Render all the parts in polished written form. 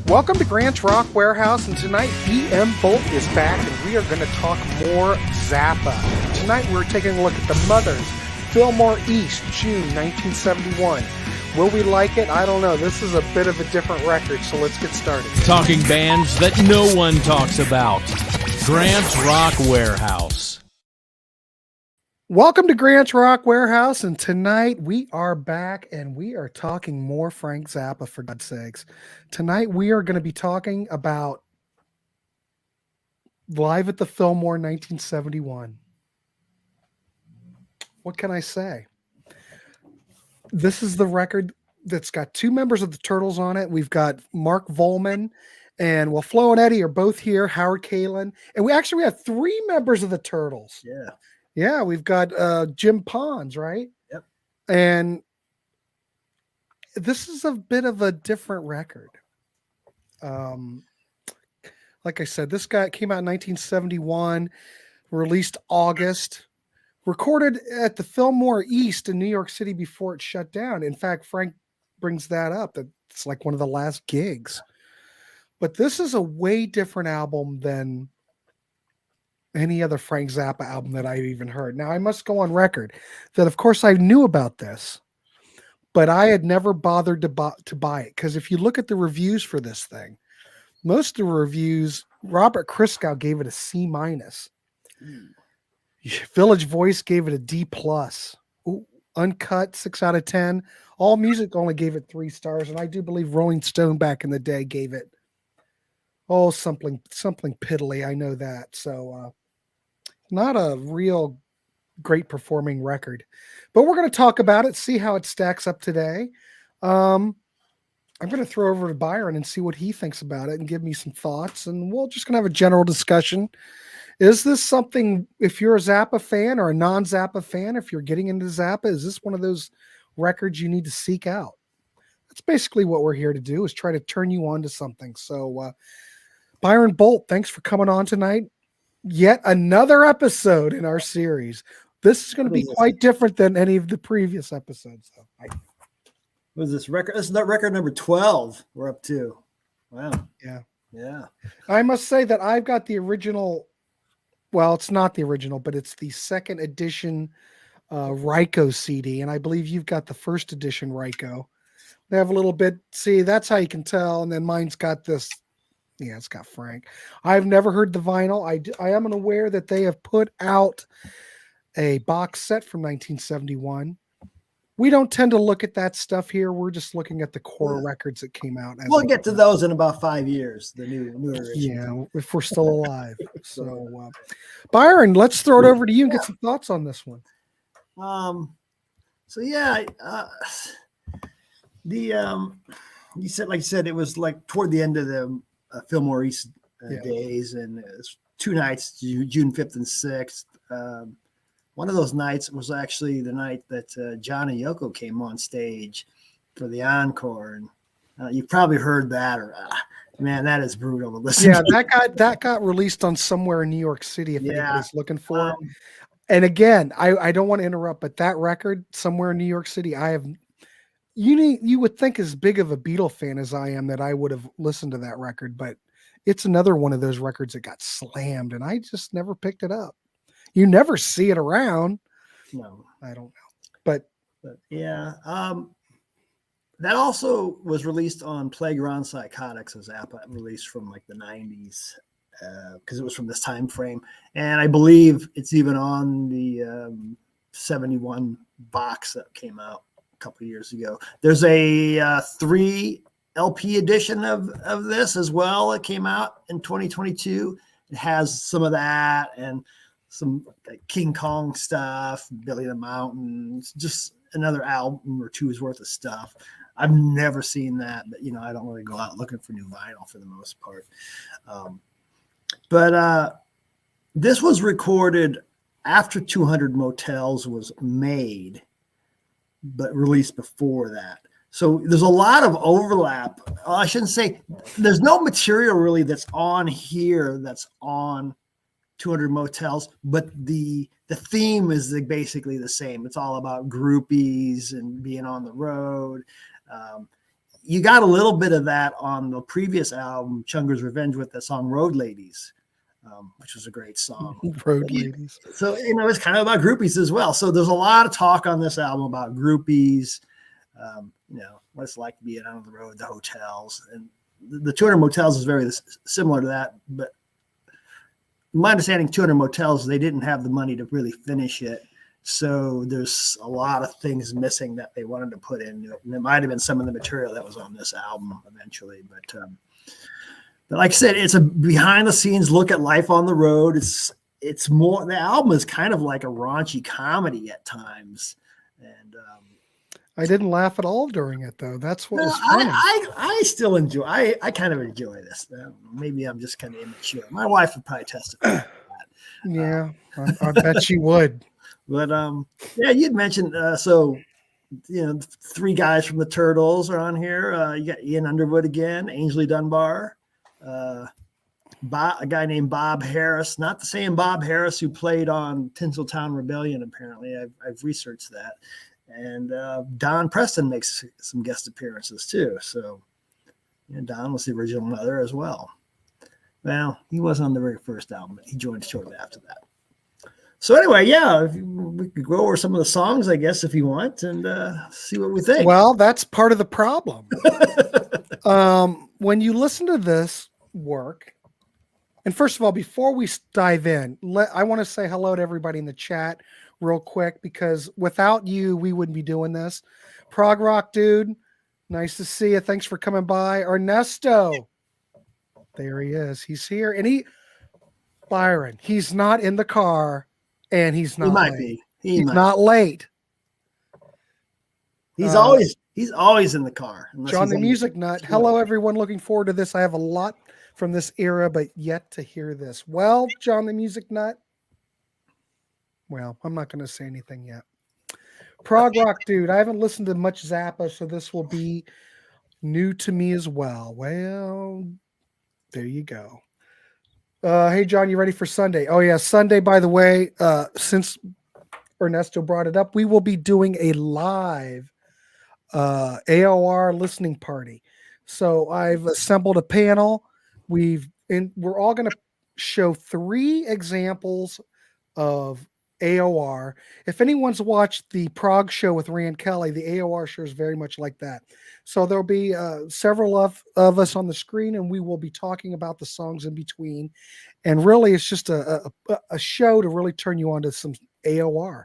Welcome to Grant's Rock Warehouse, and tonight Byron Boldt is back, and we are going to talk more Zappa. Tonight we're taking a look at the Mothers, Fillmore East, June 1971. Will we like it? I don't know. This is a bit of a different record, so let's get started. Talking bands that no one talks about. Grant's Rock Warehouse. Welcome to Grant's Rock Warehouse, and tonight we are back and we are talking more Frank Zappa, for God's sakes. Tonight we are going to be talking about Live at the Fillmore 1971. What can I say? This is the record that's got two members of the Turtles on it. We've got Mark Volman and Flo and Eddie are both here, Howard Kalin, and we have three members of the Turtles. Yeah, we've got Jim Pons, right? Yep. And this is a bit of a different record. Like I said, this guy came out in 1971, released August, recorded at the Fillmore East in New York City before it shut down. In fact, Frank brings that up, that it's like one of the last gigs. But this is a way different album than any other Frank Zappa album that I've even heard. Now, I must go on record that, of course, I knew about this, but I had never bothered to buy it. Because if you look at the reviews for this thing, most of the reviews, Robert Christgau gave it a C-. Village Voice gave it a D+. Uncut, 6 out of 10. All Music only gave it 3 stars. And I do believe Rolling Stone back in the day gave it, something piddly. I know that. So, not a real great performing record, but we're going to talk about it, see how it stacks up today. I'm going to throw over to Byron and see what he thinks about it and give me some thoughts, and we're just going to have a general discussion. Is this something, if you're a Zappa fan or a non-Zappa fan, if you're getting into Zappa, is this one of those records you need to seek out? That's basically what we're here to do, is try to turn you on to something. So, Byron Boldt, thanks for coming on tonight. Yet another episode in our series. This is going to be quite different than any of the previous episodes. What is this record? This is not record number 12 we're up to. Wow. Yeah. I must say that I've got the original. Well, it's not the original, but it's the second edition Ryko CD. And I believe you've got the first edition Ryko. They have a little bit. See, that's how you can tell. And then mine's got this. Yeah, it's got Frank. I've never heard the vinyl. I am unaware that they have put out a box set from 1971. We don't tend to look at that stuff here. We're just looking at the core records that came out. We'll get to those in about 5 years, the new edition. Yeah, if we're still alive. So, Byron, let's throw it over to you and get some thoughts on this one. You said, it was like toward the end of the Fillmore East days, and it was 2 nights, June 5th and 6th. One of those nights was actually the night that John and Yoko came on stage for the encore, and you've probably heard that. Or man, that is brutal to listen to. that got released on Somewhere in New York City. If anybody's looking for it. And again, I don't want to interrupt, but that record, Somewhere in New York City, you would think, as big of a Beatle fan as I am, that I would have listened to that record, but it's another one of those records that got slammed, and I just never picked it up. You never see it around. No, I don't know, but yeah. That also was released on Playground Psychotics, a Zappa release from like the 90s, because it was from this time frame, and I believe it's even on the 71 box that came out couple of years ago. There's a 3 LP edition of this as well. It came out in 2022. It has some of that and some King Kong stuff, Billy the Mountain, just another album or 2's worth of stuff. I've never seen that, but I don't really go out looking for new vinyl for the most part. But this was recorded after 200 Motels was made, but released before that. So there's a lot of overlap. I shouldn't say there's no material really that's on here that's on 200 Motels, but the theme is basically the same. It's all about groupies and being on the road. you got a little bit of that on the previous album, Chunger's Revenge, with the song Road Ladies, which was a great song. Road Ladies. So, it's kind of about groupies as well. So there's a lot of talk on this album about groupies, what it's like to be out on the road, the hotels. And the 200 Motels is very similar to that. But my understanding, 200 Motels, they didn't have the money to really finish it. So there's a lot of things missing that they wanted to put in it. And it might have been some of the material that was on this album eventually. But like I said, it's a behind the scenes look at life on the road. It's more, the album is kind of like a raunchy comedy at times. And I didn't laugh at all during it, though. That's what was funny. I still enjoy, I kind of enjoy this. Maybe I'm just kind of immature. My wife would probably testify to that. Yeah, I bet she would. But yeah, you'd mentioned three guys from the Turtles are on here. You got Ian Underwood again, Ainsley Dunbar, a guy named Bob Harris, not the same Bob Harris who played on Tinseltown Rebellion. Apparently, I've researched that, and Don Preston makes some guest appearances too. So, Don was the original Mother as well. Well, he wasn't on the very first album, but he joined shortly after that. So anyway, we could go over some of the songs, I guess, if you want, and see what we think. Well, that's part of the problem. When you listen to this work, and first of all, before we dive in, I want to say hello to everybody in the chat real quick, because without you, we wouldn't be doing this. Prog Rock Dude, nice to see you. Thanks for coming by. Ernesto, there he is. He's here. And Byron, he's not in the car. And he's not. He might late. be. He's not late. He's always in the car. John the Music Nut. Hello, everyone. Looking forward to this. I have a lot from this era, but yet to hear this. Well, John the Music Nut. Well, I'm not going to say anything yet. Prog Rock Dude. I haven't listened to much Zappa, so this will be new to me as well. Well, there you go. Hey, John, you ready for Sunday? Oh, yeah. Sunday, by the way, since Ernesto brought it up, we will be doing a live AOR listening party. So I've assembled a panel. We're all going to show 3 examples of AOR. If anyone's watched the Prague show with Rand Kelly, the AOR show is very much like that. So there'll be several of us on the screen, and we will be talking about the songs in between. And really, it's just a show to really turn you on to some AOR.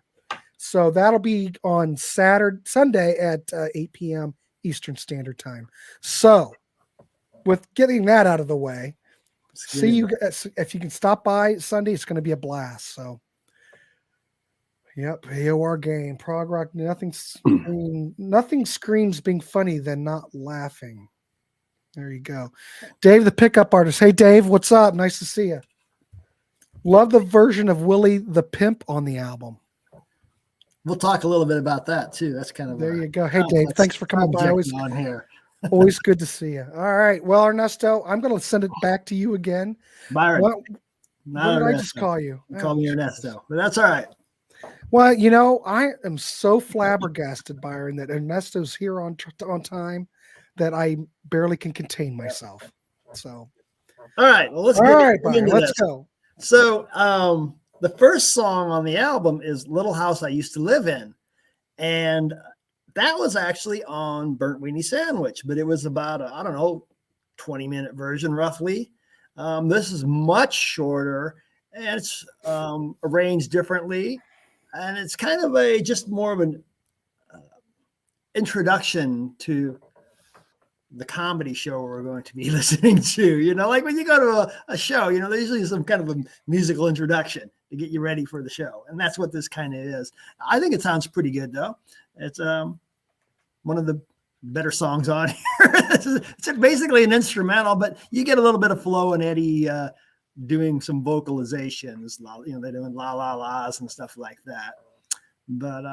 So that'll be on Sunday at 8 p.m. Eastern Standard Time. So with getting that out of the way, see you if you can stop by Sunday. It's going to be a blast. So. Yep, AOR game, prog rock. Nothing screams being funny than not laughing. There you go, Dave, the pickup artist. Hey, Dave, what's up? Nice to see you. Love the version of Willie the Pimp on the album. We'll talk a little bit about that too. That's kind of there. You go. Hey, Dave, thanks for coming by. Always on here. Always good to see you. All right. Well, Ernesto, I'm going to send it back to you again. Byron. What did I just call you? You call me Ernesto, but that's all right. Well, I am so flabbergasted, Byron, that Ernesto's here on time that I barely can contain myself. So, all right. Well, let's go. So, the first song on the album is "Little House I Used to Live In," and that was actually on Burnt Weenie Sandwich, but it was about 20-minute version roughly. This is much shorter, and it's arranged differently. And it's kind of just more of an introduction to the comedy show we're going to be listening to. Like when you go to a show, there's usually some kind of a musical introduction to get you ready for the show. And that's what this kind of is. I think it sounds pretty good, though. It's one of the better songs on here. It's basically an instrumental, but you get a little bit of Flo and Eddie doing some vocalizations, they're doing la la la's and stuff like that. But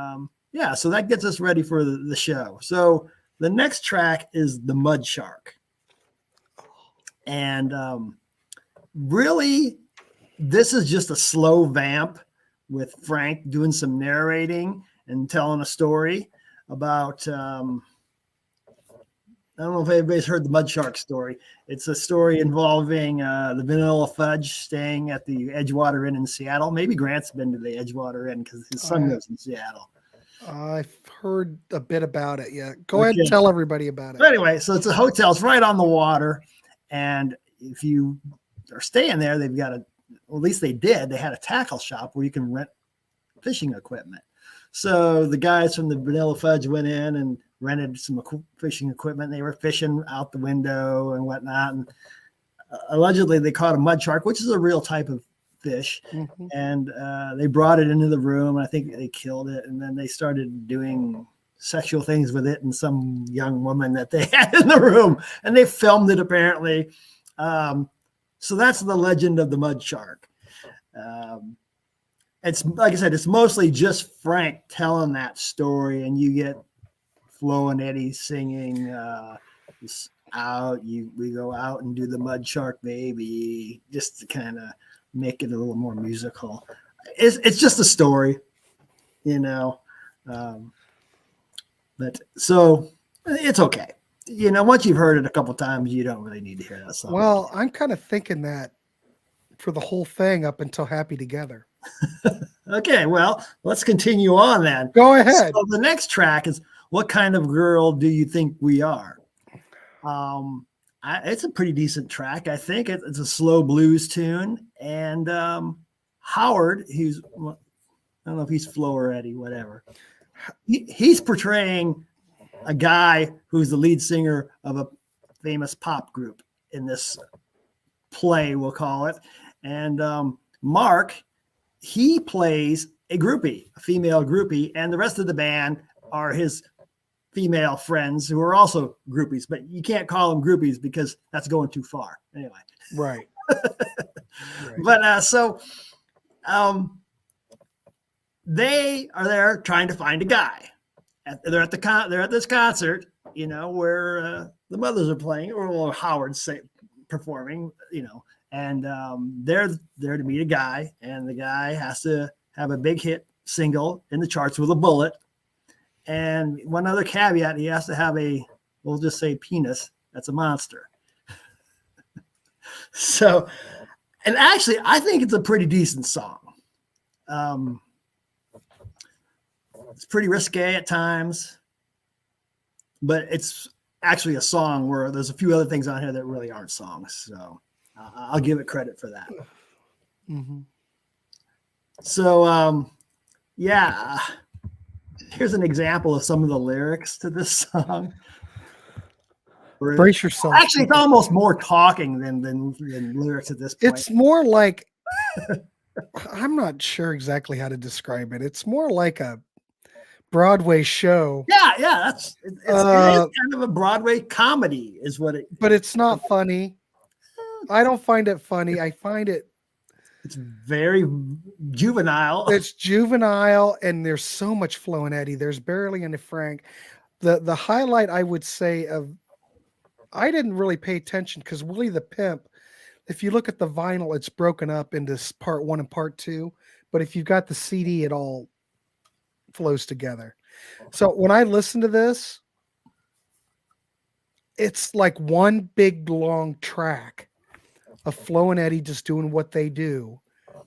so that gets us ready for the show. So the next track is The Mud Shark. And really, this is just a slow vamp with Frank doing some narrating and telling a story about I don't know if anybody's heard the Mud Shark story. It's a story involving the Vanilla Fudge staying at the Edgewater Inn in Seattle. Maybe Grant's been to the Edgewater Inn because his son lives in Seattle. I've heard a bit about it. Yeah, go ahead and tell everybody about it. But anyway, so it's a hotel. It's right on the water, and if you are staying there, they've got well, at least they did. They had a tackle shop where you can rent fishing equipment. So the guys from the Vanilla Fudge went in and rented some fishing equipment. They were fishing out the window and whatnot. And allegedly they caught a mud shark, which is a real type of fish. Mm-hmm. And they brought it into the room. I think they killed it. And then they started doing sexual things with it and some young woman that they had in the room. And they filmed it apparently. So that's the legend of the mud shark. It's like I said, it's mostly just Frank telling that story, and you get Flo and Eddie singing we go out and do the mud shark baby, just to kind of make it a little more musical. It's just a story, you know. But so it's okay. You know, once you've heard it a couple times, you don't really need to hear that song. Well, I'm kind of thinking that for the whole thing up until Happy Together. Okay, well, let's continue on then. Go ahead. So the next track is What Kind of Girl Do You Think We Are? It's a pretty decent track. I think it's a slow blues tune. And Howard, I don't know if he's Flo or Eddie, whatever. He's portraying a guy who's the lead singer of a famous pop group in this play, we'll call it. And Mark, he plays a groupie, a female groupie, and the rest of the band are his female friends who are also groupies, but you can't call them groupies because that's going too far. Anyway. Right. But they are there trying to find a guy. They're at this concert, you know, where the Mothers are playing, or Howard's performing, you know, and they're there to meet a guy, and the guy has to have a big hit single in the charts with a bullet. And one other caveat, he has to have we'll just say penis. That's a monster. So, and actually, I think it's a pretty decent song. It's pretty risque at times, but it's actually a song where there's a few other things on here that really aren't songs. So I'll give it credit for that. Mm-hmm. So, yeah, here's an example of some of the lyrics to this song. Brace yourself. Actually, it's almost more talking than lyrics at this point. It's more like, I'm not sure exactly how to describe it. It's more like a Broadway show. Yeah, it is kind of a Broadway comedy is what it. But it's not funny. I don't find it funny. I find it's very juvenile. It's juvenile, and there's so much Flo and Eddie. There's barely any Frank. The highlight, I would say, I didn't really pay attention because Willie the Pimp, if you look at the vinyl, it's broken up into part 1 and part 2. But if you've got the CD, it all flows together. So when I listen to this, it's like one big long track of Flo and Eddie just doing what they do.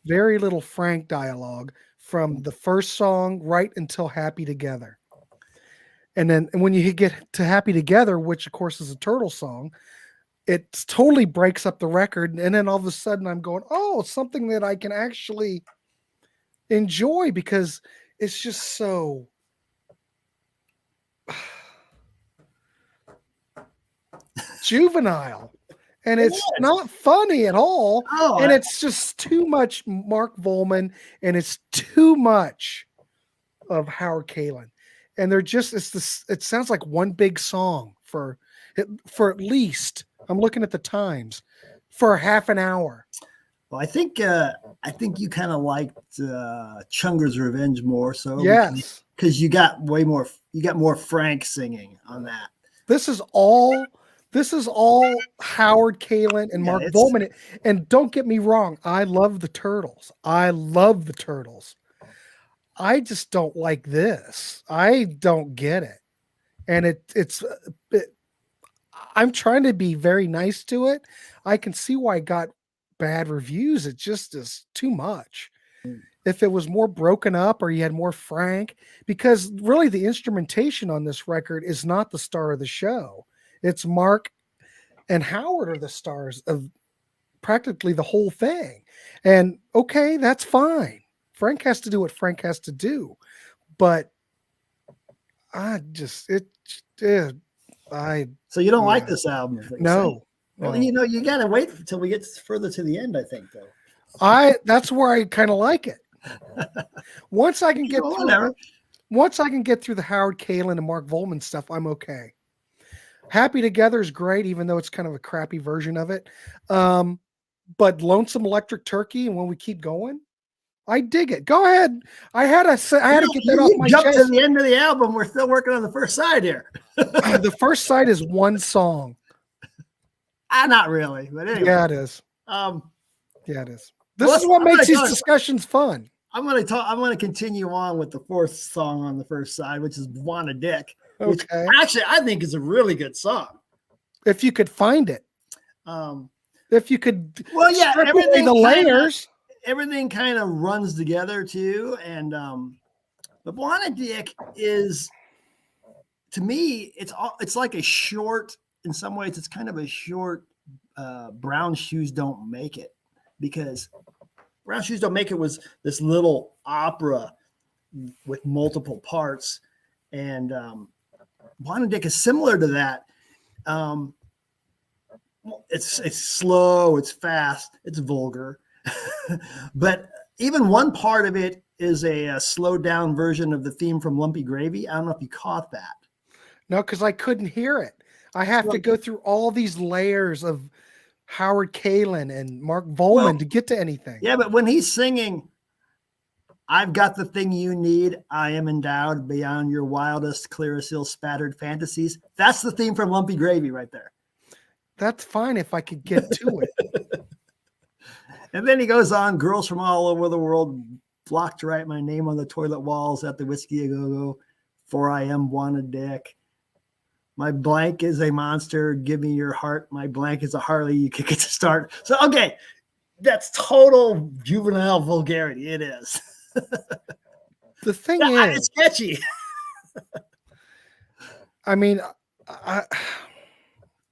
Very little Frank dialogue from the first song right until Happy Together. And then when you get to Happy Together, which of course is a Turtle song, it totally breaks up the record. And then all of a sudden I'm going, oh, something that I can actually enjoy because it's just so juvenile. And it's not funny at all. Oh, and it's just too much Mark Volman, and it's too much of Howard Kalin. And they're just, it sounds like one big song for at least, I'm looking at the times, for half an hour. Well, I think you kind of liked Chunger's Revenge more. So yes, because you got more Frank singing on that. This is all Howard Kalin and Mark Volman. And don't get me wrong, I love the Turtles. I just don't like this. I don't get it. And I'm trying to be very nice to it. I can see why it got bad reviews. It just is too much. If it was more broken up or you had more Frank, because really the instrumentation on this record is not the star of the show. It's Mark and Howard are the stars of practically the whole thing. And okay, that's fine. Frank has to do what Frank has to do. But I just, So you don't like this album? no. Well, you got to wait until we get further to the end, I think, though. That's where I kind of like it. Once I can get through the Howard Kalen and Mark Volman stuff, I'm okay. Happy Together is great, even though it's kind of a crappy version of it. But Lonesome Electric Turkey, and When We Keep Going, I dig it. Go ahead. I had to get that off my chest. Jump to the end of the album. We're still working on the first side here. The first side is one song. Not really, but anyway. Yeah, it is. Yeah, it is. This is what makes these discussions fun. I'm going to continue on with the fourth song on the first side, which is "Wanna Dick." Which actually I think is a really good song. If you could find it. If you could. Well, yeah, everything kind of runs together too, and but "Wanna Dick" is, to me, it's like a short. In some ways, it's kind of a short Brown Shoes Don't Make It, because Brown Shoes Don't Make It was this little opera with multiple parts, and Wanna Dick is similar to that. It's slow, it's fast, it's vulgar, but even one part of it is a slowed down version of the theme from Lumpy Gravy. I don't know if you caught that. No, because I couldn't hear it. I have to go through all these layers of Howard Kalen and Mark Volman to get to anything. Yeah, but when he's singing, "I've got the thing you need, I am endowed beyond your wildest, clearest, ill-spattered fantasies," that's the theme from Lumpy Gravy right there. That's fine if I could get to it. And then he goes on, "Girls from all over the world flock to write my name on the toilet walls at the Whiskey A Go-Go, for I am Wanna Dick. My blank is a monster. Give me your heart. My blank is a Harley. You can get to start." So, okay, that's total juvenile vulgarity. It is. The thing is, it's sketchy. I mean,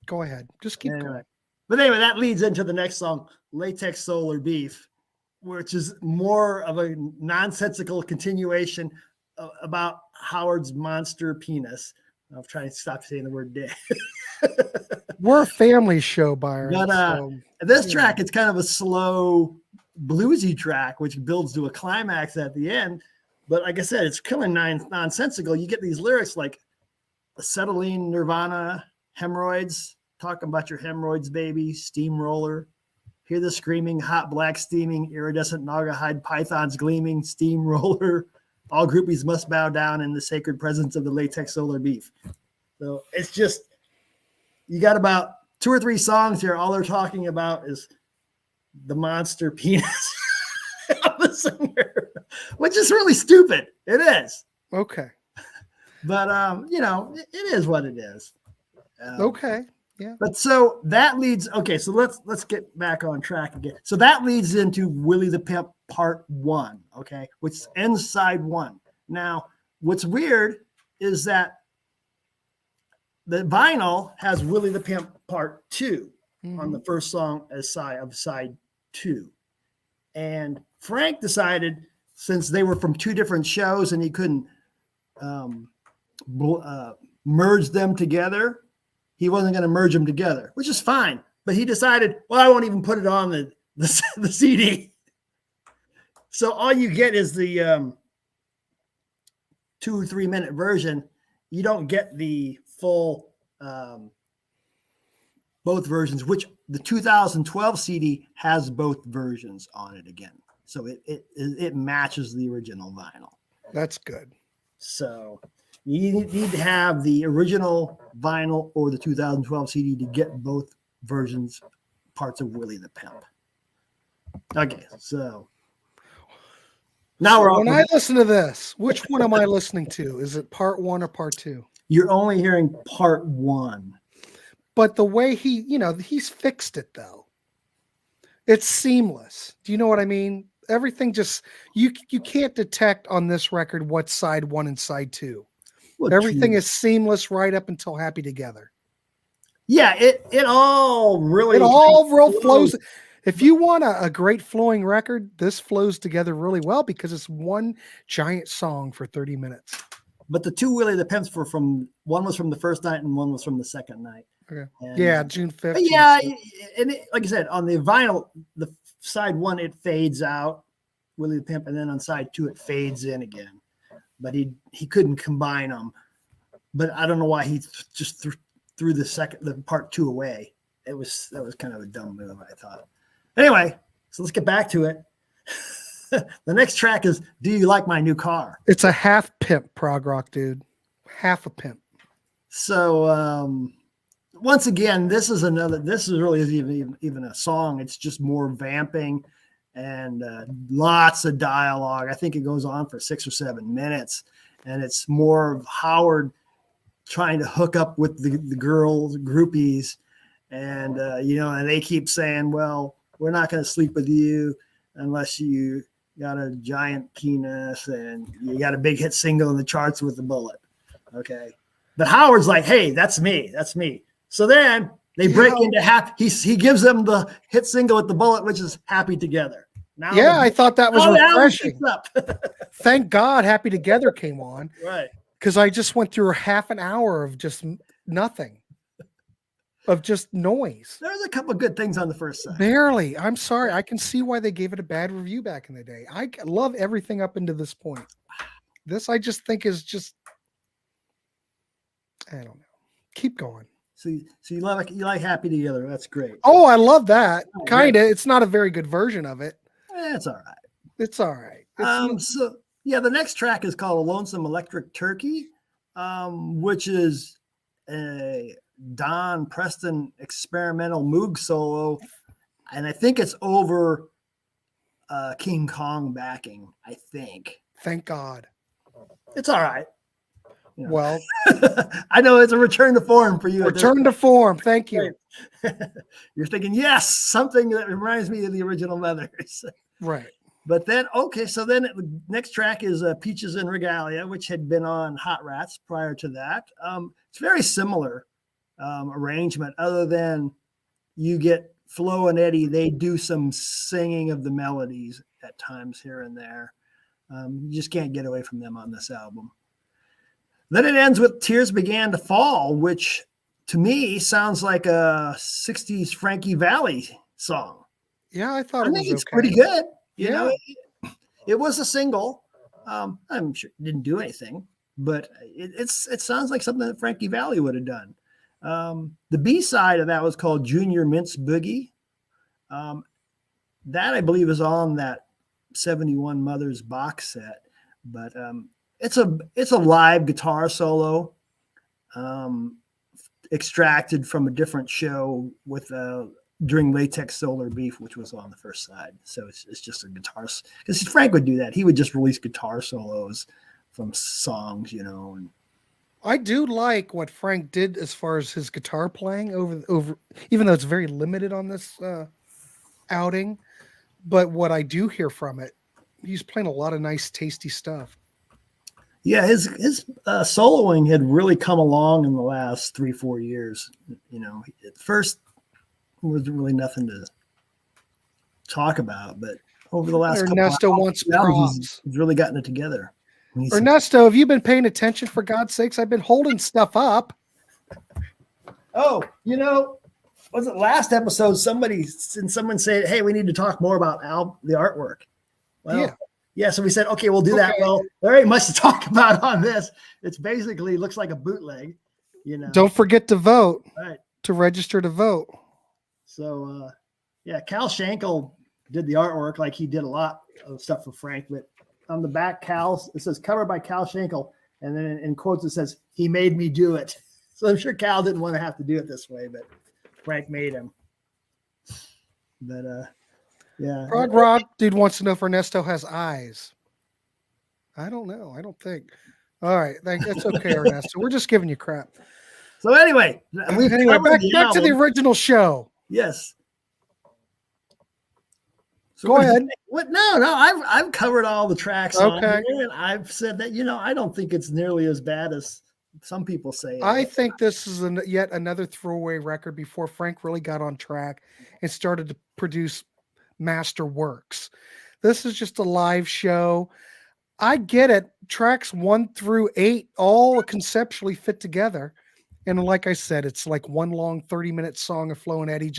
go ahead. Just keep going. But anyway, that leads into the next song, "Latex Solar Beef," which is more of a nonsensical continuation about Howard's monster penis. I'm trying to stop saying the word dick. We're a family show, Byron. But this track, it's kind of a slow, bluesy track, which builds to a climax at the end. But like I said, it's killing nonsensical. You get these lyrics like "acetylene, Nirvana, hemorrhoids, talking about your hemorrhoids, baby, steamroller. Hear the screaming, hot black steaming, iridescent naugahyde pythons gleaming, steamroller. All groupies must bow down in the sacred presence of the latex solar beef." So it's just, you got about 2 or 3 songs here. All they're talking about is the monster penis of the singer, which is really stupid. It is. Okay. But, it is what it is. Okay. Yeah. But so that leads, okay, so let's get back on track again. So that leads into Willie the Pimp Part 1, okay, which ends side 1. Now, what's weird is that the vinyl has Willie the Pimp Part 2 on the first song as side 2. And Frank decided, since they were from 2 different shows and he couldn't merge them together, he wasn't going to merge them together, which is fine. But he decided, well, I won't even put it on the CD. So all you get is the 2 or 3 minute version. You don't get the full both versions, which the 2012 CD has both versions on it again. So it matches the original vinyl. That's good. So you need to have the original vinyl or the 2012 CD to get both versions, parts of Willie the Pimp. Okay, so now when I listen to this, which one am I listening to? Is it Part 1 or Part 2? You're only hearing Part 1. but the way he's fixed it though. It's seamless. Do you know what I mean? Everything just you can't detect on this record what's side 1 and side 2. Well, Everything true. is seamless right up until Happy Together. Yeah, it all really It all real flows. If you want a great flowing record, this flows together really well because it's one giant song for 30 minutes. But the two really depends from one was from the first night and one was from the second night. Okay. And, Yeah, June 5th. Yeah, and like I said, on the vinyl, the side 1 it fades out, Willie the Pimp, and then on side 2 it fades in again. But he couldn't combine them. But I don't know why he just threw the part 2 away. That was kind of a dumb move, I thought. Anyway, so let's get back to it. The next track is "Do You Like My New Car?" It's a half pimp prog rock, dude. Half a pimp. So once again, this is really even a song. It's just more vamping and lots of dialogue. I think it goes on for 6 or 7 minutes, and it's more of Howard trying to hook up with the girls, groupies, and and they keep saying, well, we're not going to sleep with you unless you got a giant penis and you got a big hit single in the charts with The Bullet. Okay. But Howard's like, hey, that's me. So then they break into Happy. He gives them the hit single with The Bullet, which is Happy Together. Now I thought that was refreshing. Up. Thank God Happy Together came on. Right. Because I just went through a half an hour of just nothing. Of just noise. There's a couple of good things on the first side. Barely. I'm sorry. I can see why they gave it a bad review back in the day. I love everything up into this point. This I just think is just, I don't know. Keep going. So you like Happy Together. That's great. Oh, I love that. Oh, Kinda. It's not a very good version of it. It's all right. It's all right. So yeah, the next track is called "A Lonesome Electric Turkey," which is a Don Preston experimental Moog solo, and I think it's over King Kong backing. I think. Thank God. It's all right. Well, I know it's a return to form for you. Return to form. Thank you. You're thinking, yes, something that reminds me of the original Mothers. Right. But then, so then the next track is Peaches and Regalia, which had been on Hot Rats prior to that. It's very similar arrangement, other than you get Flo and Eddie. They do some singing of the melodies at times here and there. You just can't get away from them on this album. Then it ends with Tears Began to Fall, which to me sounds like a 60s Frankie Valli song. Yeah, I thought I think it's pretty good. You know, it was a single. I'm sure it didn't do anything, but it sounds like something that Frankie Valli would have done. The B-side of that was called Junior Mints Boogie. That I believe is on that 71 Mothers box set, but it's a live guitar solo extracted from a different show with during Latex Solar Beef, which was on the first side. So it's just a guitar, because Frank would do that. He would just release guitar solos from songs, and I do like what Frank did as far as his guitar playing over even though it's very limited on this outing, but what I do hear from it, he's playing a lot of nice, tasty stuff. Yeah, his soloing had really come along in the last 3-4 years. At first there was really nothing to talk about, but over the last Ernesto wants props. He's really gotten it together. Ernesto, have you been paying attention, for God's sakes? I've been holding stuff up. Oh, was it last episode? Someone said, hey, we need to talk more about the artwork. Well, yeah, so we said, okay, we'll do that. Well, there ain't much to talk about on this. It's basically looks like a bootleg, Don't forget to vote. Right. To register to vote. So, Cal Schenkel did the artwork, like he did a lot of stuff for Frank, but on the back, it says covered by Cal Schenkel, and then in quotes it says, he made me do it. So I'm sure Cal didn't want to have to do it this way, but Frank made him. But Prog Rock dude wants to know if Ernesto has eyes. I don't know. I don't think. All right, that's okay, Ernesto. We're just giving you crap. So anyway, we've Anyway, covered the back to the album. original show. Yes. So Go what do you ahead. think? What? No. I've covered all the tracks on Okay. here, and I've said that I don't think it's nearly as bad as some people say. I think this is yet another throwaway record before Frank really got on track and started to produce master works. This is just a live show. I get it. Tracks 1 through 8 all conceptually fit together. And like I said, it's like one long 30-minute song of Flo and Eddie.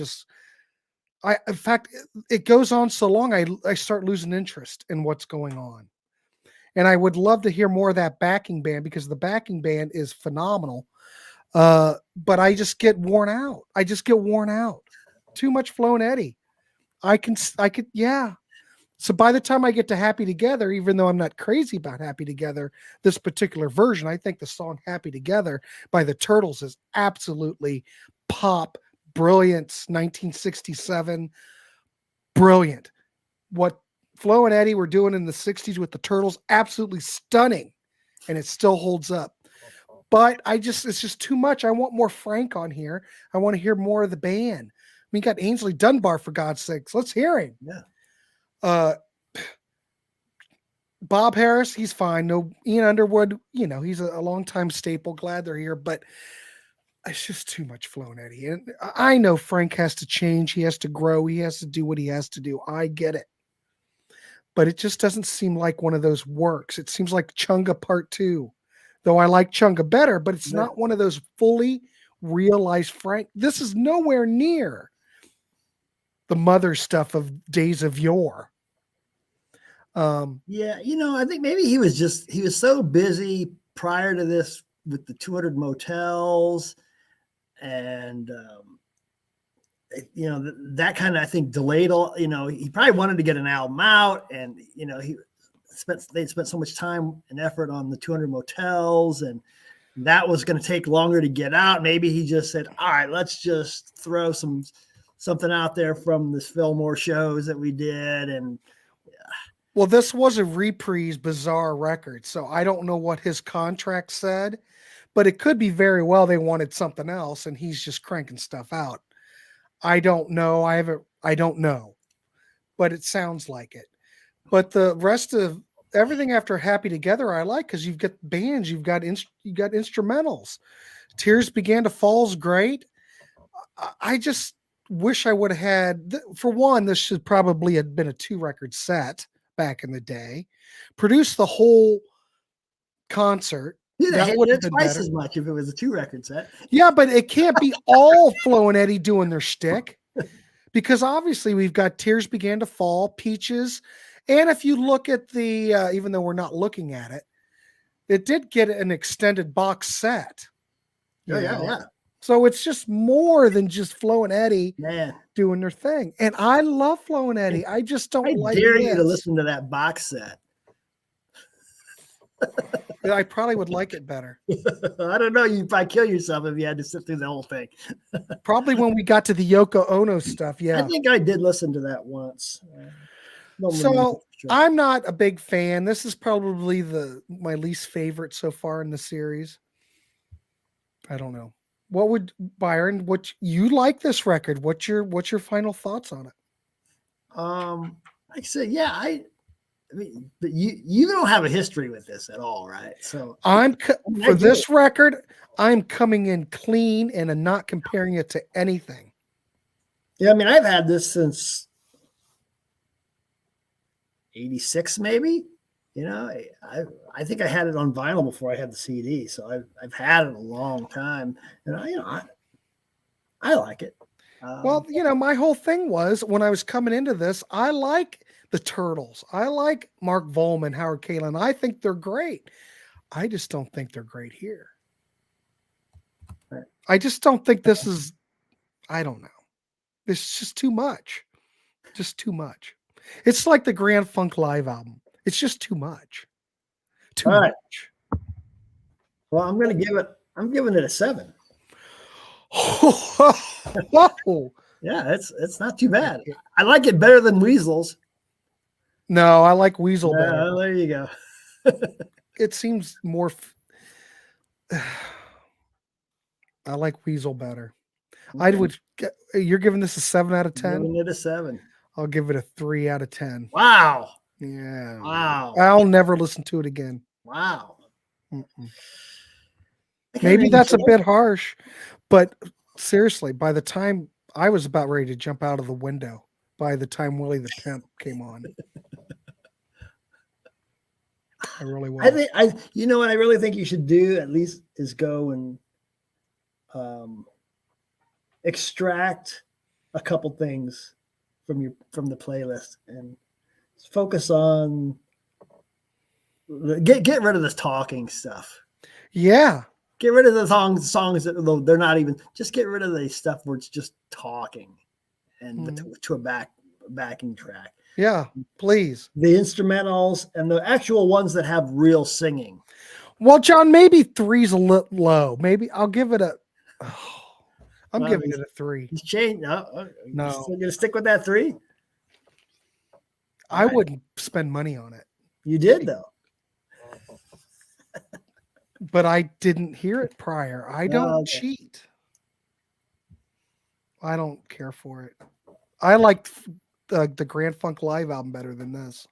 In fact, it goes on so long, I start losing interest in what's going on. And I would love to hear more of that backing band because the backing band is phenomenal. But I just get worn out. Too much Flo and Eddie. Yeah. So by the time I get to Happy Together, even though I'm not crazy about Happy Together, this particular version, I think the song Happy Together by the Turtles is absolutely pop, brilliant, 1967, brilliant. What Flo and Eddie were doing in the 60s with the Turtles, absolutely stunning, and it still holds up. But it's just too much. I want more Frank on here. I want to hear more of the band. We got Ainsley Dunbar, for God's sakes. Let's hear him. Yeah. Bob Harris, he's fine. No, Ian Underwood, he's a longtime staple. Glad they're here, but it's just too much Flo and Eddie. And I know Frank has to change. He has to grow. He has to do what he has to do. I get it. But it just doesn't seem like one of those works. It seems like Chunga Part 2, though I like Chunga better, but it's not one of those fully realized Frank. This is nowhere near the mother stuff of Days of Yore. Yeah, I think maybe he was so busy prior to this with the 200 motels and that kind of, I think, delayed all. He probably wanted to get an album out, and they spent so much time and effort on the 200 motels, and that was going to take longer to get out. Maybe he just said, all right, let's just throw something out there from this Fillmore shows that we did. And well, this was a reprise bizarre record, so I don't know what his contract said, but it could be very well they wanted something else and he's just cranking stuff out. I don't know. I don't know, but it sounds like it. But the rest of everything after Happy Together, I like, because you've got bands, you got instrumentals. Tears Began to Fall's great. I just wish I would have had, for one, this should probably have been a 2-record set back in the day. Produce the whole concert. That would have been twice as much if it was a 2-record set. Yeah, but it can't be all Flo and Eddie doing their shtick, because obviously we've got Tears Began to Fall, Peaches, and if you look at the, even though we're not looking at it, it did get an extended box set. Yeah. So it's just more than just Flo and Eddie doing their thing. And I love Flo and Eddie. I just don't like it. I dare you to listen to that box set. I probably would like it better. I don't know. You'd probably kill yourself if you had to sit through the whole thing. Probably when we got to the Yoko Ono stuff. Yeah. I think I did listen to that once. So I'm not a big fan. This is probably my least favorite so far in the series. I don't know. What would Byron? What you like this record? What's your final thoughts on it? Like I said, yeah, I mean, but you don't have a history with this at all, right? So for this record, I'm coming in clean and I'm not comparing it to anything. Yeah, I mean, I've had this since '86, maybe. I think I had it on vinyl before I had the CD, so I've had it a long time, and I like it. Well, my whole thing was when I was coming into this, I like the Turtles. I like Mark Volman, Howard Kalin. I think they're great. I just don't think they're great here. Right. I just don't think this is, I don't know. It's just too much. Just too much. It's like the Grand Funk Live album. It's just too much. Too much. Well, I'm giving it a 7. Yeah, it's not too bad. I like it better than Weasels. No, I like Weasel better. There you go. It seems more. I like Weasel better. You're giving this a 7 out of 10? Giving it a 7. I'll give it a 3 out of 10. Wow. Yeah. Wow. I'll never listen to it again. Wow. Mm-mm. I kinda Maybe that's a enjoy bit harsh, but seriously, by the time I was about ready to jump out of the window, by the time Willie the Pimp came on, I really was. you know what I really think you should do at least is go and extract a couple things from the playlist and focus on get rid of this talking stuff. Yeah. Get rid of the songs that they're not even. Just get rid of the stuff where it's just talking, and to a backing track. Yeah, please. The instrumentals and the actual ones that have real singing. Well, John, maybe 3's a little low. Maybe I'll give it a. I'm giving it a 3. He's changed. No, No. still gonna stick with that 3. I wouldn't spend money on it. You did though. But I didn't hear it prior. I don't cheat. I don't care for it. I liked the Grand Funk Live album better than this.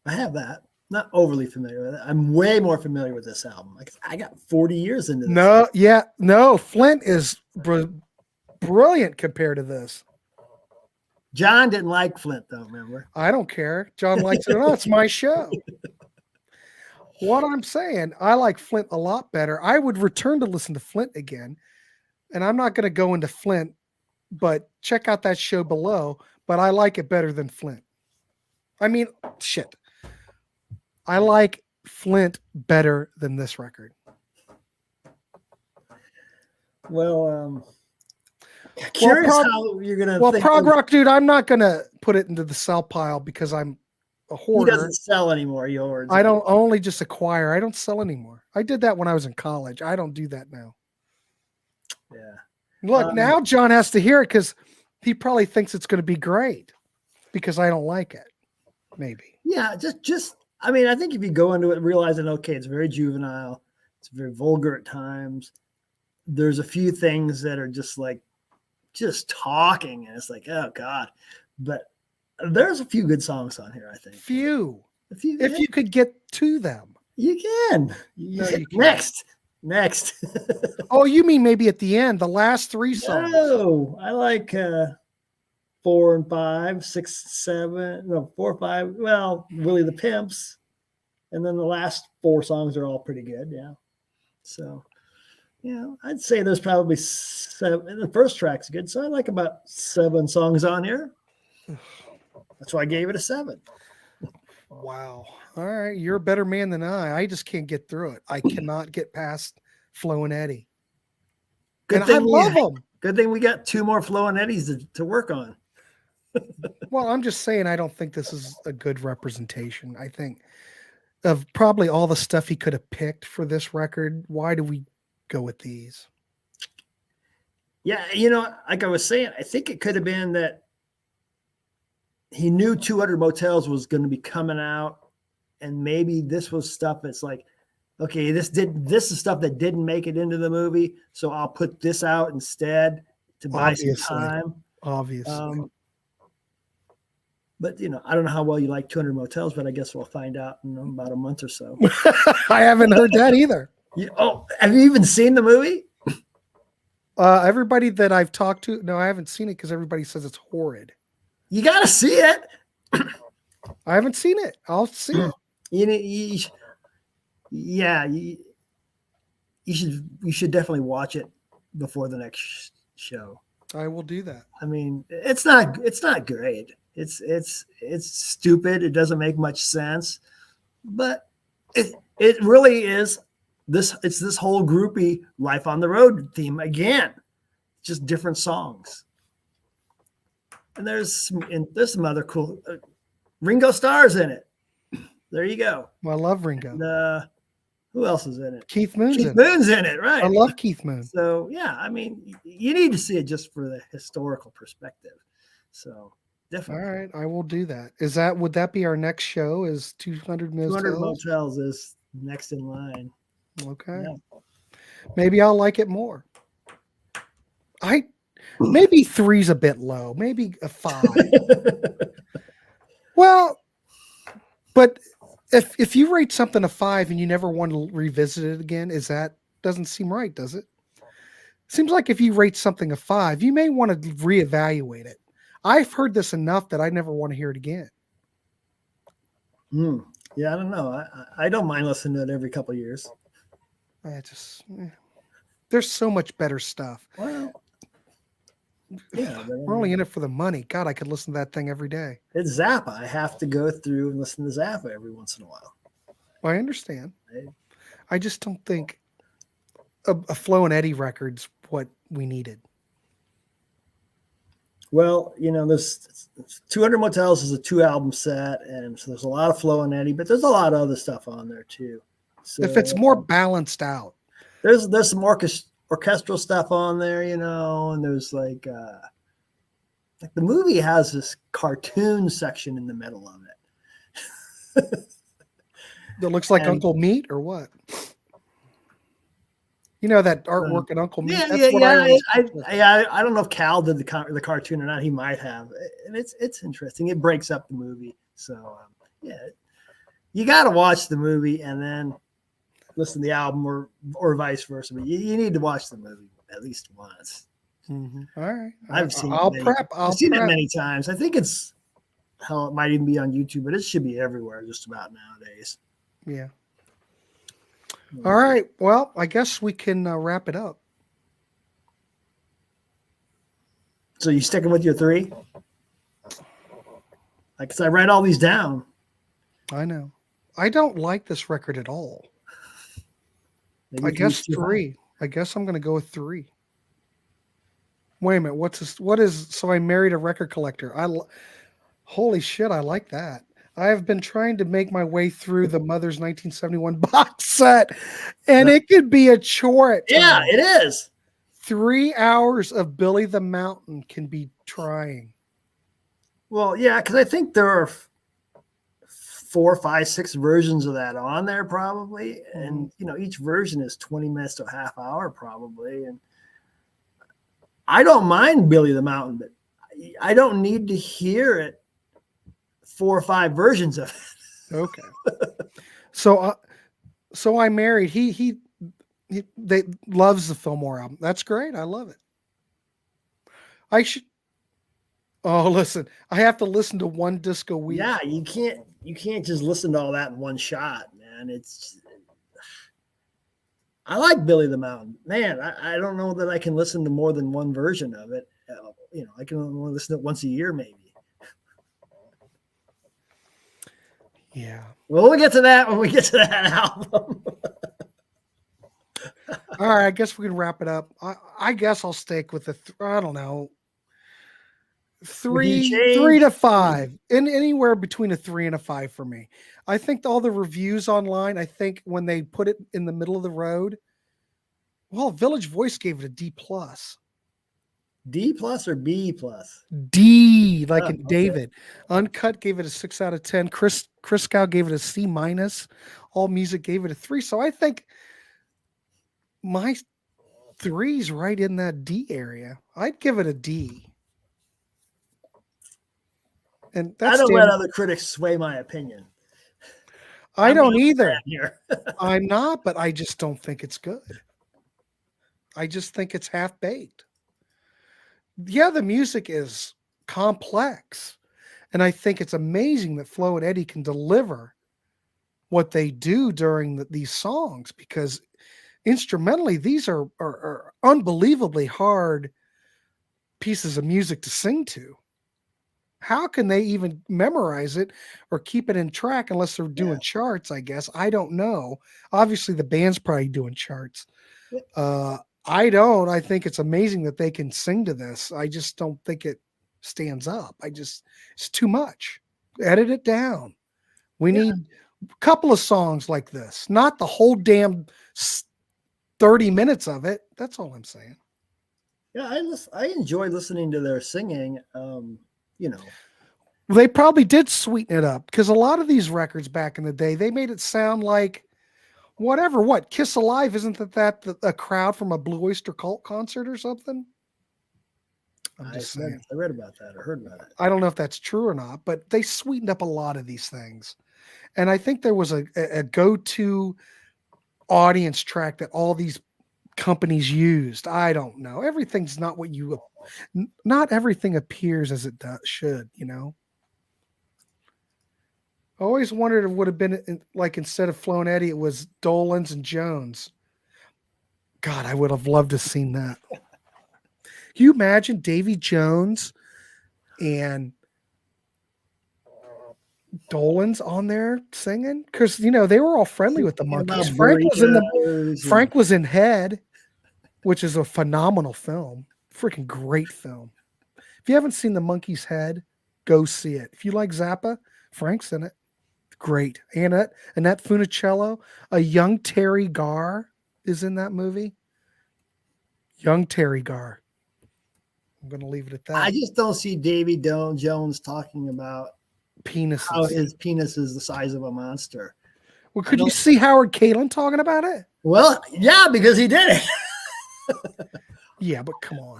I have that. Not overly familiar with it. I'm way more familiar with this album. Like I got 40 years into this. No. Flint is brilliant compared to this. John didn't like Flint though, remember? I don't care. John likes it or not. It's my show. What I'm saying, I like Flint a lot better. I would return to listen to Flint again. And I'm not going to go into Flint, but check out that show below. But I like it better than Flint. I mean, shit. I like Flint better than this record. Well, curious how you're going to Well, prog rock, dude, I'm not going to put it into the sell pile because I'm a hoarder. He doesn't sell anymore. He hoards. I don't only just acquire. I don't sell anymore. I did that when I was in college. I don't do that now. Yeah. Look, now John has to hear it because he probably thinks it's going to be great because I don't like it. Maybe. Yeah, just. I mean, I think if you go into it realizing, okay, it's very juvenile, it's very vulgar at times. There's a few things that are just talking, and it's like, oh God. But there's a few good songs on here, I think. If you could get to them. You can. No, you can't. Next. Oh, you mean maybe at the end, the last 3 songs. No, I like 4 and 5, 6, 7, no, 4, 5. Well, Willie the Pimps. And then the last 4 songs are all pretty good. Yeah. So, I'd say there's probably 7. The first track's good. So I like about 7 songs on here. That's why I gave it a 7. Wow. All right. You're a better man than I just can't get through it. I cannot get past Flo and Eddie. I love them. Good thing we got 2 more Flo and Eddies to work on. Well, I'm just saying I don't think this is a good representation. I think of probably all the stuff he could have picked for this record. Why do we go with these? Yeah, like I was saying, I think it could have been that he knew 200 Motels was going to be coming out, and maybe this was stuff that's like, okay, this is stuff that didn't make it into the movie, so I'll put this out instead to buy some time. Obviously. But I don't know how well you like 200 Motels, but I guess we'll find out in about a month or so. I haven't heard that either. Have you even seen the movie? Everybody that I've talked to, no, I haven't seen it because everybody says it's horrid. You got to see it. I haven't seen it. I'll see it. You should definitely watch it before the next show. I will do that. I mean, it's not great. It's stupid. It doesn't make much sense, but it really is this. It's this whole groupie life on the road theme again, just different songs. And there's some other cool Ringo Starr's in it. There you go. Well, I love Ringo. And, who else is in it? Keith Moon's in it, right? I love Keith Moon. So yeah, I mean, you need to see it just for the historical perspective. So definitely. All right, I will do that. Would that be our next show? Is 200 Motels? 200 Motels is next in line. Okay. Yeah. Maybe I'll like it more. Maybe 3's a bit low. Maybe a 5. Well, but if you rate something a 5 and you never want to revisit it again, doesn't seem right, does it? Seems like if you rate something a 5, you may want to reevaluate it. I've heard this enough that I never want to hear it again. Yeah, I don't know. I don't mind listening to it every couple of years. There's so much better stuff. Well, yeah, we're only in it for the money. God, I could listen to that thing every day. It's Zappa. I have to go through and listen to Zappa every once in a while. I understand. I just don't think a Flo and Eddie record's what we needed. Well, there's 200 Motels is a 2-album set, and so there's a lot of Flo and Eddie, but there's a lot of other stuff on there too. So, if it's more balanced out, there's some orchestral stuff on there, and there's like the movie has this cartoon section in the middle of it. That looks like Uncle Meat or what? That artwork in Uncle Meat. I don't know if Cal did the cartoon or not. He might have, and it's interesting. It breaks up the movie, so you got to watch the movie and then listen to the album, or vice versa. But you need to watch the movie at least once. Mm-hmm. All right, I've seen. I've seen it many times. I think it might even be on YouTube, but it should be everywhere just about nowadays. Yeah. All right. Well, I guess we can wrap it up. So you sticking with your 3? Because I write all these down. I know. I don't like this record at all. Maybe I guess 3. I guess I'm going to go with 3. Wait a minute. What is? So I married a record collector. Holy shit! I like that. I have been trying to make my way through the Mother's 1971 box set, and it could be a chore at times. Yeah, it is. 3 hours of Billy the Mountain can be trying. Well, yeah, because I think there are 4, 5, 6 versions of that on there probably, and each version is 20 minutes to a half hour probably. And I don't mind Billy the Mountain, but I don't need to hear it 4 or 5 versions of it. Okay. So I married. He loves the Fillmore album. That's great. I love it. I should. Oh, listen. I have to listen to one disc a week. Yeah, you can't just listen to all that in one shot, man. I like Billy the Mountain. Man, I don't know that I can listen to more than one version of it. I can only listen to it once a year, maybe. Yeah. Well, we'll get to that when we get to that album. All right, I guess we can wrap it up. I guess I'll stick with I don't know, 3 to 5, and anywhere between a 3 and a 5 for me. I think all the reviews online, I think when they put it in the middle of the road, well, Village Voice gave it a D+. D+ or B+? D, like in David. Uncut gave it a 6 out of 10. Chris Cow gave it a C-. All Music gave it a 3. So I think my 3's right in that D area. I'd give it a D. And I don't let other critics sway my opinion. I don't either. I'm not, but I just don't think it's good. I just think it's half-baked. Yeah, the music is complex, and I think it's amazing that Flo and Eddie can deliver what they do during these songs, because instrumentally, these are unbelievably hard pieces of music to sing to. How can they even memorize it or keep it in track unless they're doing charts, I guess? I don't know. Obviously, the band's probably doing charts. I don't. I think it's amazing that they can sing to this. I just don't think it stands up. It's too much. Edit it down. We need a couple of songs like this, not the whole damn 30 minutes of it. That's all I'm saying. Yeah, I enjoy listening to their singing. They probably did sweeten it up, because a lot of these records back in the day, they made it sound like Whatever. What? Kiss Alive? Isn't that a crowd from a Blue Oyster Cult concert or something? I'm just saying. I read about that or heard about it. I don't know if that's true or not, but they sweetened up a lot of these things. And I think there was a go-to audience track that all these companies used. I don't know. Everything's not what not everything appears as it should, you know? I always wondered if it would have been like instead of Flo and Eddie, it was Dolenz and Jones. God, I would have loved to have seen that. Can you imagine Davy Jones and Dolenz on there singing? Because you know they were all friendly with the Monkees. Frank was in Head, which is a phenomenal film, freaking great film. If you haven't seen the Monkees' Head, go see it. If you like Zappa, Frank's in it. Great. Annette Funicello, a young Terry Garr is in that movie. Young Terry Garr. I'm going to leave it at that. I just don't see Davy Jones talking about penises. How his penis is the size of a monster. Well, could you see Howard Kalin talking about it? Well, yeah, because he did it. Yeah, but come on.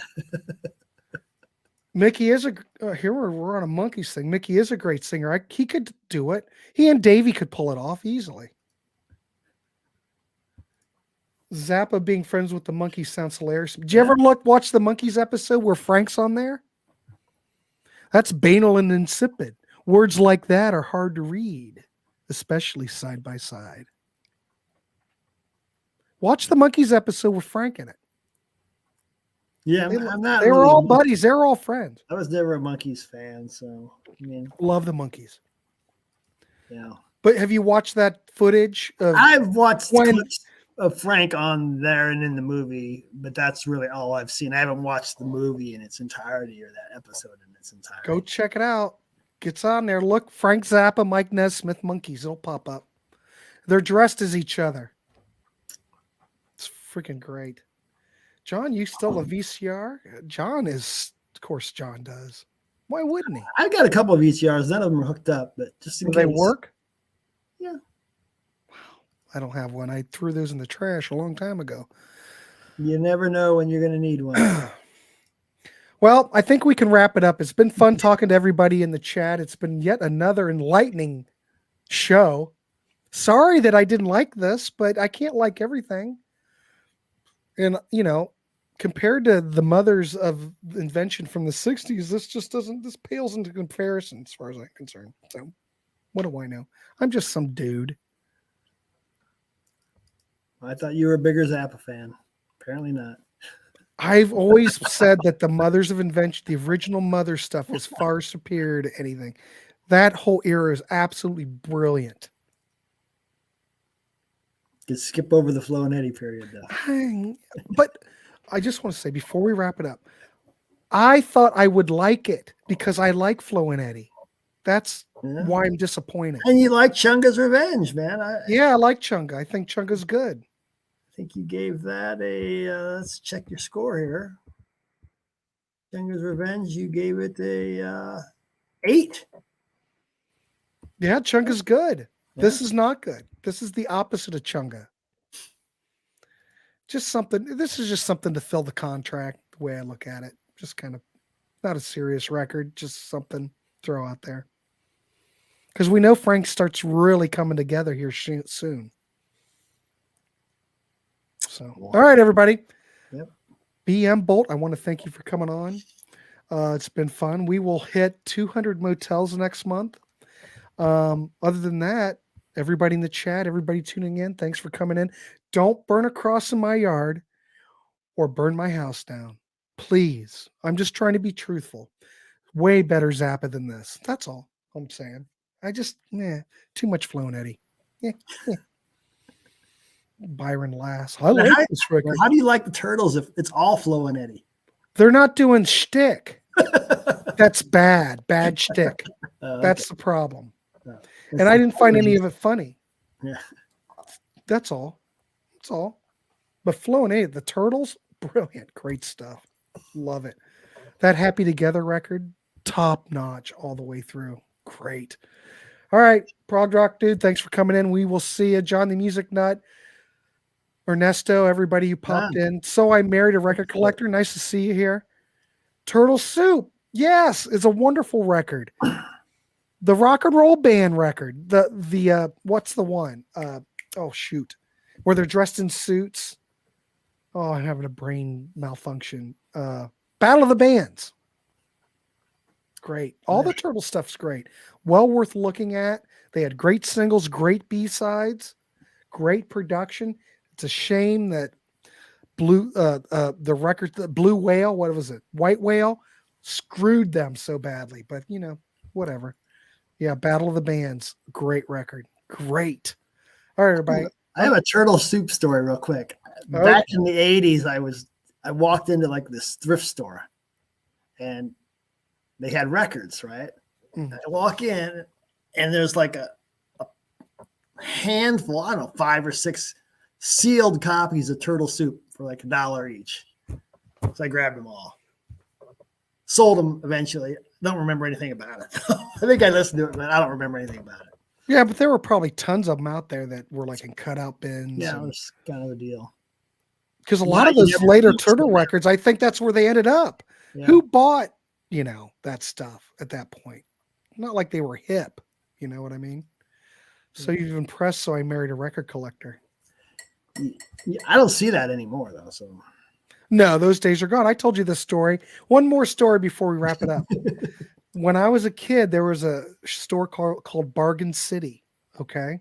Mickey is here we're on a Monkees thing. Mickey is a great singer. He could do it. He and Davy could pull it off easily. Zappa being friends with the Monkees sounds hilarious. Did you ever watch the Monkees episode where Frank's on there? That's banal and insipid. Words like that are hard to read, especially side by side. Watch the Monkees episode with Frank in it. Yeah, they were all buddies. They were all friends. I was never a Monkees fan, so I mean, love the Monkees. Yeah, but have you watched that footage? I've watched clips of Frank on there and in the movie, but that's really all I've seen. I haven't watched the movie in its entirety or that episode in its entirety. Go check it out. Gets on there. Look, Frank Zappa, Mike Nesmith, Monkees. It'll pop up. They're dressed as each other. It's freaking great. John, you still a VCR? John is, of course, John does. Why wouldn't he? I've got a couple of VCRs. None of them are hooked up, but just in case. They work? Yeah. Wow. I don't have one. I threw those in the trash a long time ago. You never know when you're going to need one. Well, I think we can wrap it up. It's been fun talking to everybody in the chat. It's been yet another enlightening show. Sorry that I didn't like this, but I can't like everything. And, you know, compared to the mothers of invention from the 60s, this pales into comparison as far as I'm concerned. So what do I know? I'm just some dude. I thought you were a bigger Zappa fan. Apparently not. I've always said that the mothers of invention, the original mother stuff, is far superior to anything. That whole era is absolutely brilliant. Just skip over the Flo and Eddie period, though. But I just want to say, before we wrap it up, I thought I would like it because I like Flo and Eddie. That's why I'm disappointed. And you like Chunga's Revenge, man. I like Chunga. I think Chunga's good. I think you gave that a, let's check your score here. Chunga's Revenge, you gave it a 8. Yeah, Chunga's good. Yeah. This is not good. This is the opposite of Chunga. This is just something to fill the contract, the way I look at it. Just kind of not a serious record, just something to throw out there. Because we know Frank starts really coming together here soon. So, all right, everybody. Yep. BM Boldt, I want to thank you for coming on. It's been fun. We will hit 200 motels next month. Other than that, everybody in the chat, everybody tuning in, thanks for coming in. Don't burn a cross in my yard or burn my house down. Please. I'm just trying to be truthful. Way better Zappa than this. That's all I'm saying. Too much Flo and Eddie. Yeah. Byron Lass. I like this record. How do you like the Turtles if it's all Flo and Eddie? They're not doing shtick. That's bad. Bad shtick. That's the problem. And I didn't find any of it funny. Yeah. That's all. That's all. But Flo and Eddie, the Turtles, brilliant. Great stuff. Love it. That Happy Together record, top notch all the way through. Great. All right, Prog Rock Dude, thanks for coming in. We will see you. John the Music Nut, Ernesto, everybody who popped in. So I Married a Record Collector. Nice to see you here. Turtle Soup. Yes, it's a wonderful record. The Rock and Roll Band record. The what's the one? Oh shoot. Where they're dressed in suits. Oh, I'm having a brain malfunction. Battle of the Bands. Great. All the Turtle stuff's great. Well worth looking at. They had great singles, great B-sides, great production. It's a shame that the record, the Blue Whale, what was it? White Whale screwed them so badly, but whatever. Yeah, Battle of the Bands, great record. Great. All right, everybody. I have a Turtle Soup story real quick. Back in the 80s, I walked into like this thrift store and they had records, right? I walk in and there's like a handful, I don't know, 5 or 6 sealed copies of Turtle Soup for like $1 each. So I grabbed them all. Sold them eventually. Don't remember anything about it. I think I listened to it, but I don't remember anything about it. Yeah, but there were probably tons of them out there that were like in cutout bins. Yeah, it was kind of a deal. Because a lot of those later Turtle records, I think that's where they ended up. Yeah. Who bought, that stuff at that point? Not like they were hip. You know what I mean? So you've impressed. So I Married a Record Collector. Yeah, I don't see that anymore, though. So no, those days are gone. I told you this story. One more story before we wrap it up. When I was a kid, there was a store called Bargain City. Okay.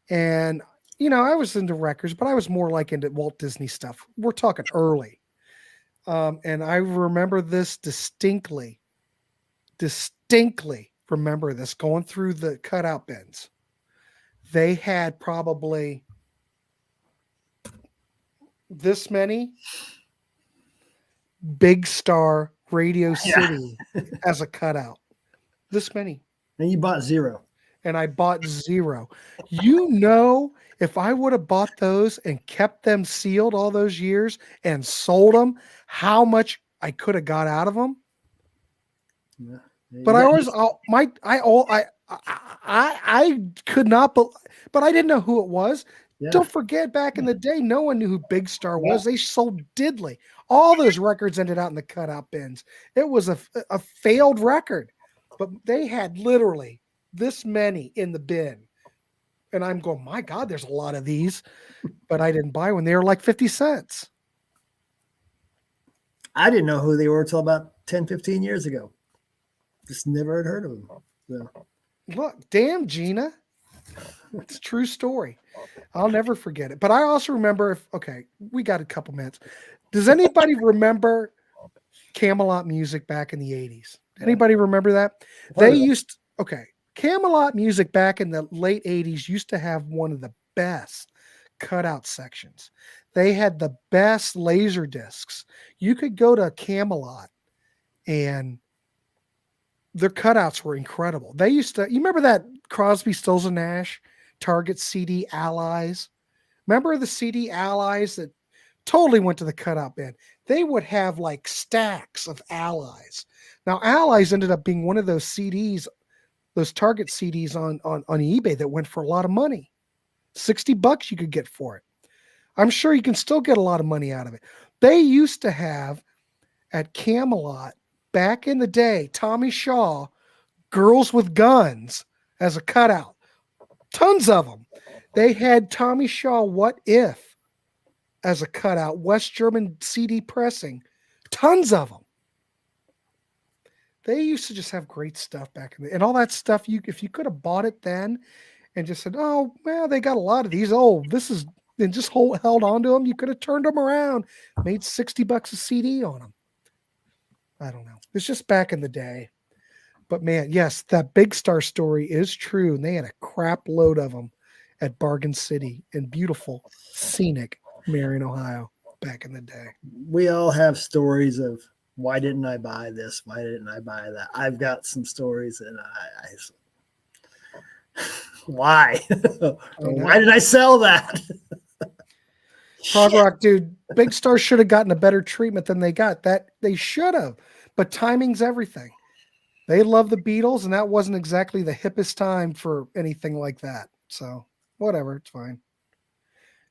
And, I was into records, but I was more like into Walt Disney stuff. We're talking early. And I remember this distinctly remember this going through the cutout bins. They had probably this many Big Star Radio City as a cutout. This many. And you bought 0. And I bought 0. If I would have bought those and kept them sealed all those years and sold them, how much I could have got out of them. Yeah. But I could not, but I didn't know who it was. Yeah. Don't forget, back in the day, no one knew who Big Star was. They sold diddly. All those records ended out in the cutout bins. It was a failed record, but they had literally this many in the bin. And I'm going, my God, there's a lot of these, but I didn't buy one. They were like 50 cents. I didn't know who they were until about 10, 15 years ago. Just never had heard of them. So. Look, damn, Gina. It's a true story. I'll never forget it. But I also remember, we got a couple minutes. Does anybody remember Camelot music back in the 80s? Anybody remember that? Camelot music back in the late 80s used to have one of the best cutout sections. They had the best laser discs. You could go to Camelot and their cutouts were incredible. They used to, you remember that Crosby, Stills and Nash Target CD Allies? Remember the CD Allies that totally went to the cutout bin? They would have like stacks of Allies. Now, Allies ended up being one of those CDs, those Target CDs on eBay that went for a lot of money. $60 you could get for it. I'm sure you can still get a lot of money out of it. They used to have at Camelot back in the day, Tommy Shaw, Girls with Guns as a cutout. Tons of them. They had Tommy Shaw, What If as a cutout. West German CD pressing. Tons of them. They used to just have great stuff back in the, and all that stuff. If you could have bought it then and just said, oh, well, they got a lot of these. Oh, this is, and just held on to them. You could have turned them around, made $60 a CD on them. I don't know. It's just back in the day. But man, yes, that Big Star story is true. And they had a crap load of them at Bargain City in beautiful, scenic Marion, Ohio back in the day. We all have stories of, why didn't I buy this? Why didn't I buy that? I've got some stories, and why? Why did I sell that? Prog Rock, dude, Big Star should have gotten a better treatment than they got. That they should have, but timing's everything. They love the Beatles, and that wasn't exactly the hippest time for anything like that. So whatever, it's fine.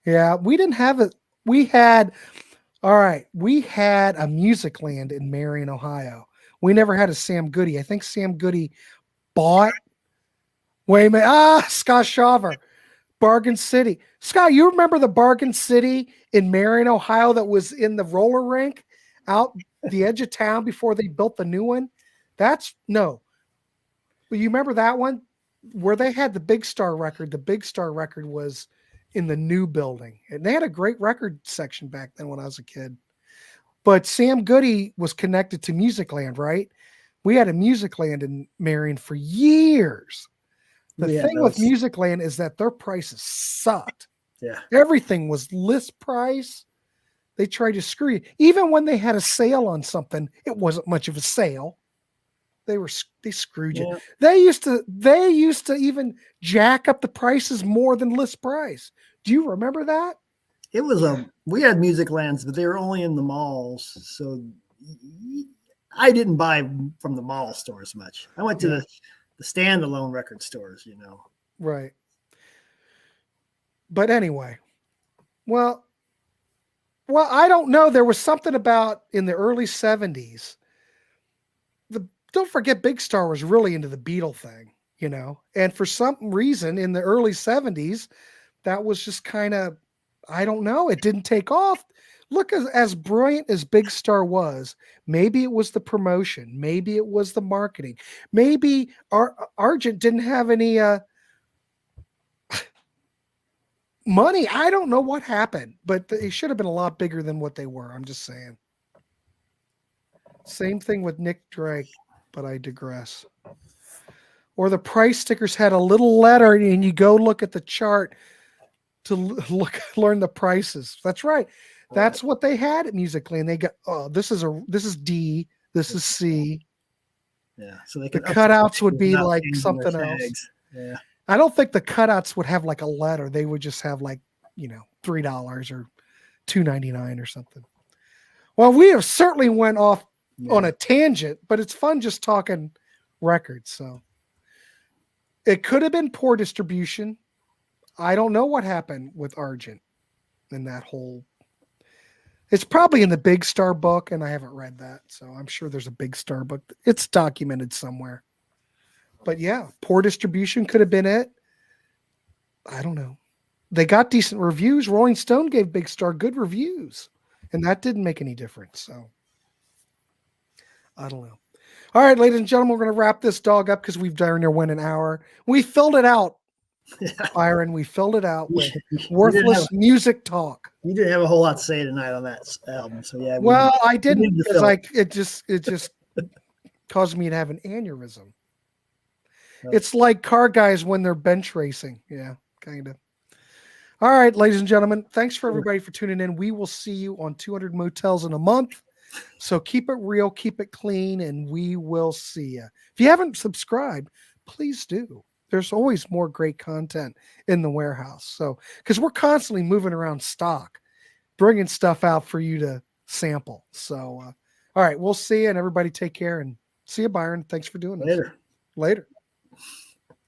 Yeah, we didn't have it. We had, all right, we had a Music Land in Marion, Ohio. We never had a Sam Goody. I think Sam Goody bought, wait a minute, Scott Shaver, Bargain City. Scott, you remember the Bargain City in Marion, Ohio that was in the roller rink out the edge of town before they built the new one? That's, no. But you remember that one where they had the Big Star record? The Big Star record was in the new building, and they had a great record section back then when I was a kid. But Sam Goody was connected to Music Land, right? We had a Music Land in Marion for years. The thing with Music Land is that their prices sucked. Yeah. Everything was list price. They tried to screw you. Even when they had a sale on something, it wasn't much of a sale. They screwed you. Yeah. They used to even jack up the prices more than list price. Do you remember that? It was we had Music Lands, but they were only in the malls. So I didn't buy from the mall stores much. I went to the standalone record stores, you know. Right. But anyway, well, I don't know. There was something about in the early 70s. Don't forget Big Star was really into the Beatle thing, you know. And for some reason in the early 70s, that was just kind of, I don't know, it didn't take off. Look, as brilliant as Big Star was, maybe it was the promotion, maybe it was the marketing, maybe Argent didn't have any money. I don't know what happened, but they should have been a lot bigger than what they were. I'm just saying. Same thing with Nick Drake, but I digress. Or the price stickers had a little letter, and you go look at the chart to learn the prices. That's right. That's what they had at Music Land. They got, this is D, this is C. Yeah. So the cutouts would be like something else. Yeah. I don't think the cutouts would have like a letter. They would just have like, you know, $3 or $2.99 or something. Well, we have certainly went off on a tangent, but it's fun just talking records. So it could have been poor distribution. I don't know what happened with Argent in that whole. It's probably in the Big Star book, and I haven't read that, so I'm sure there's a Big Star book. It's documented somewhere. But yeah, poor distribution could have been it. I don't know. They got decent reviews. Rolling Stone gave Big Star good reviews, and that didn't make any difference. So I don't know. All right, ladies and gentlemen, we're going to wrap this dog up because we've darn near went an hour. We filled it out, Byron. We filled it out with worthless music talk. You didn't have a whole lot to say tonight on that album, so yeah. Well, I didn't because it just caused me to have an aneurysm. It's like car guys when they're bench racing. Yeah, kind of. All right, ladies and gentlemen, thanks for everybody for tuning in. We will see you on 200 Motels in a month. So keep it real, keep it clean, and we will see you. If you haven't subscribed, please do. There's always more great content in the warehouse. So, because we're constantly moving around stock, bringing stuff out for you to sample. So, all right, we'll see you, and everybody take care, and see you, Byron. Thanks for doing this. Later.